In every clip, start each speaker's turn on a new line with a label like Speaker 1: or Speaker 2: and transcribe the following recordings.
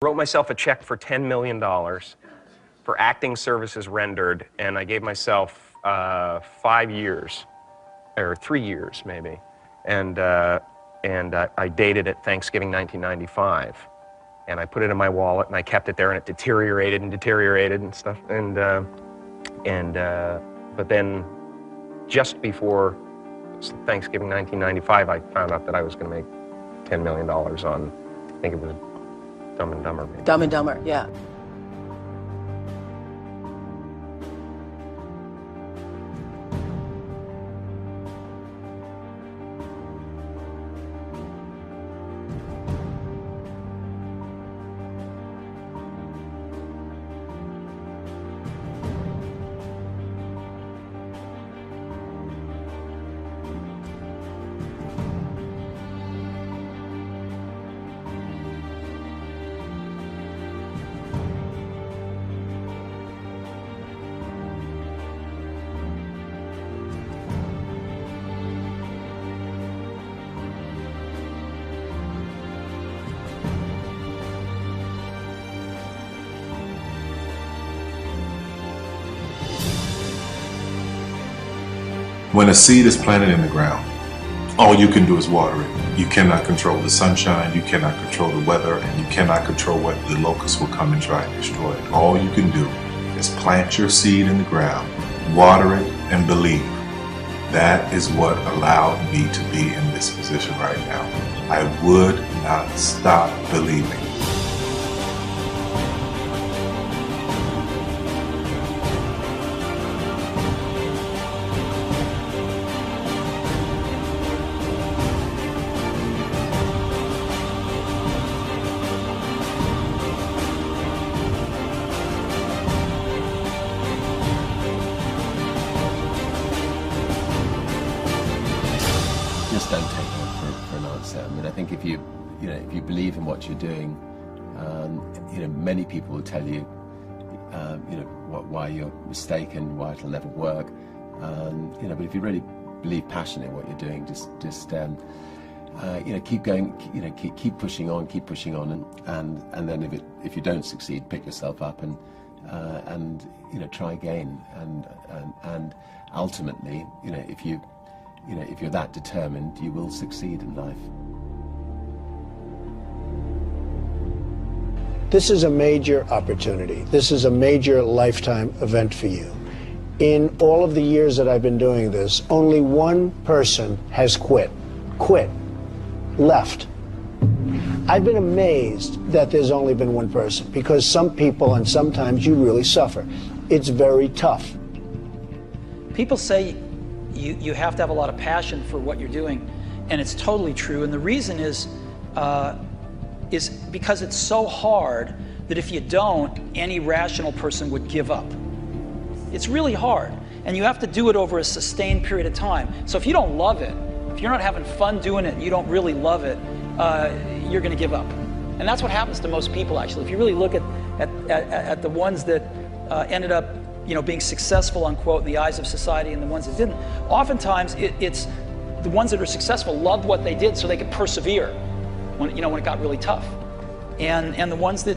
Speaker 1: Wrote myself a check for $10 million for acting services rendered, and I gave myself 5 years, or 3 years maybe, and I dated it Thanksgiving 1995, and I put it in my wallet, and I kept it there, and it deteriorated and stuff, but then just before Thanksgiving 1995, I found out that I was going to make $10 million on, I think it was Dumb and Dumber. Maybe.
Speaker 2: Dumb and Dumber, yeah.
Speaker 3: When a seed is planted in the ground, all you can do is water it. You cannot control the sunshine, you cannot control the weather, and you cannot control what the locusts will come and try and destroy it. All you can do is plant your seed in the ground, water it, and believe. That is what allowed me to be in this position right now. I would not stop believing.
Speaker 4: Just don't take it for an answer. I mean, I think if you believe in what you're doing, many people will tell you, why you're mistaken, why it'll never work. But if you really believe passionately in what you're doing, just keep going, keep pushing on, and then if you don't succeed, pick yourself up and try again, and ultimately, if you're that determined, you will succeed in life.
Speaker 5: This is a major opportunity. This is a major lifetime event for you. In all of the years that I've been doing this, only one person has quit, left. I've been amazed that there's only been one person, because some people, and sometimes you really suffer. It's very tough.
Speaker 6: People say you have to have a lot of passion for what you're doing, and it's totally true. And the reason is because it's so hard that if you don't, any rational person would give up. It's really hard, and you have to do it over a sustained period of time. So if you don't love it, if you're not having fun doing it, and you don't really love it, you're going to give up. And that's what happens to most people, actually. If you really look at the ones that ended up being successful, unquote, in the eyes of society, and the ones that didn't, oftentimes it's the ones that are successful loved what they did so they could persevere when it got really tough. And the ones that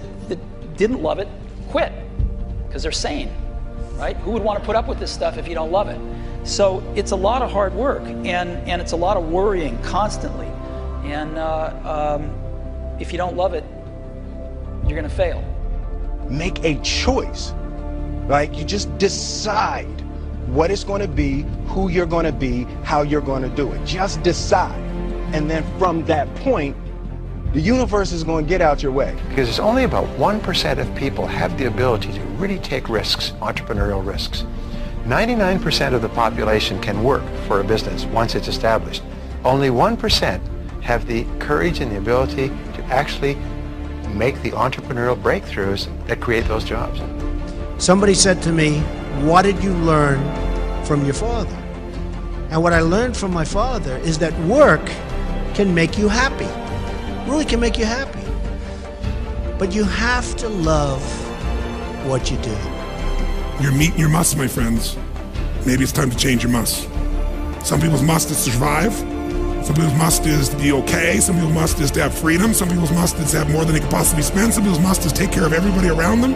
Speaker 6: didn't love it quit because they're sane, right? Who would want to put up with this stuff if you don't love it? So it's a lot of hard work, and it's a lot of worrying constantly. And if you don't love it, you're going to fail.
Speaker 7: Make a choice. Right? You just decide what it's going to be, who you're going to be, how you're going to do it. Just decide. And then from that point, the universe is going to get out your way.
Speaker 8: Because it's only about 1% of people have the ability to really take risks, entrepreneurial risks. 99% of the population can work for a business once it's established. Only 1% have the courage and the ability to actually make the entrepreneurial breakthroughs that create those jobs.
Speaker 5: Somebody said to me, what did you learn from your father? And what I learned from my father is that work can make you happy. Really can make you happy. But you have to love what you do.
Speaker 9: You're meeting your must, my friends. Maybe it's time to change your must. Some people's must is survive. Some people's must is to be okay. Some people's must is to have freedom. Some people's must is to have more than they can possibly spend. Some people's must is take care of everybody around them.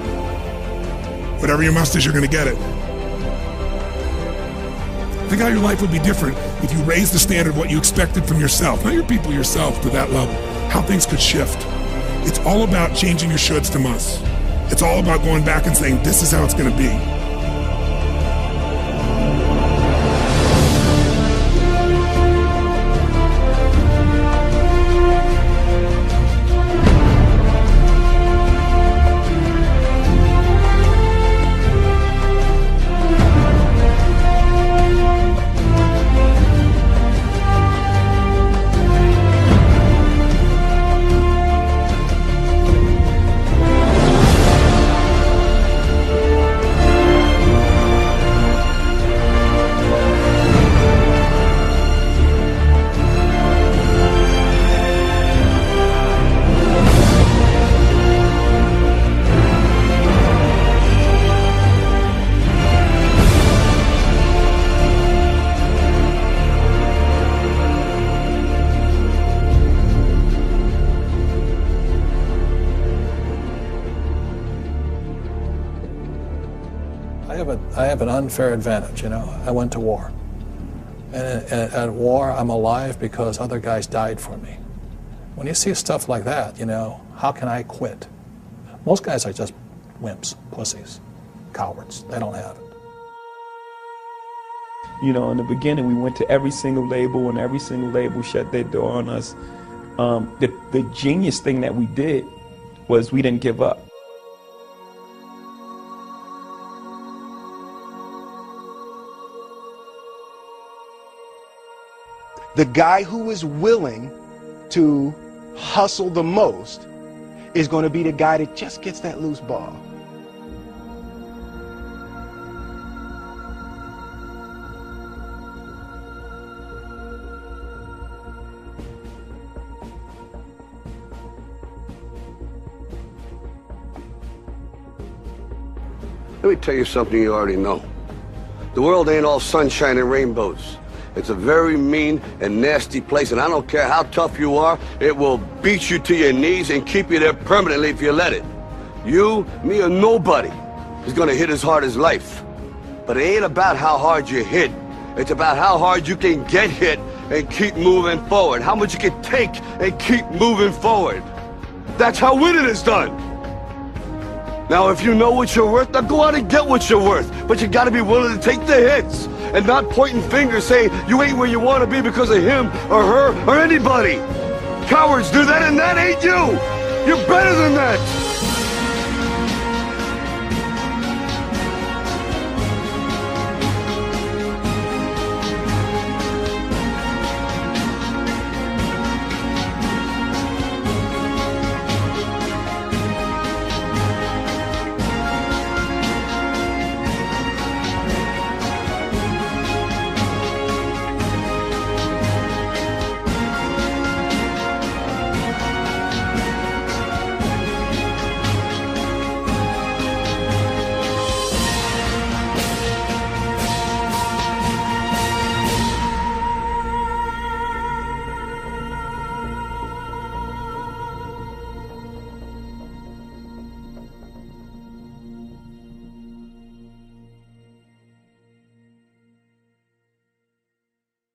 Speaker 9: Whatever your must is, you're going to get it. Think how your life would be different if you raised the standard of what you expected from yourself, not your people, yourself, to that level. How things could shift. It's all about changing your shoulds to musts. It's all about going back and saying, this is how it's going to be.
Speaker 2: I have an unfair advantage, you know. I went to war. And at war, I'm alive because other guys died for me. When you see stuff like that, you know, how can I quit? Most guys are just wimps, pussies, cowards. They don't have it.
Speaker 10: You know, in the beginning, we went to every single label, and every single label shut their door on us. The genius thing that we did was we didn't give up.
Speaker 7: The guy who is willing to hustle the most is going to be the guy that just gets that loose ball.
Speaker 11: Let me tell you something you already know. The world ain't all sunshine and rainbows. It's a very mean and nasty place, and I don't care how tough you are, it will beat you to your knees and keep you there permanently if you let it. You, me, or nobody is gonna hit as hard as life. But it ain't about how hard you hit. It's about how hard you can get hit and keep moving forward. How much you can take and keep moving forward. That's how winning is done. Now, if you know what you're worth, now go out and get what you're worth. But you gotta be willing to take the hits and not pointing fingers saying you ain't where you want to be because of him or her or anybody. Cowards do that, and that ain't you. You're better than that.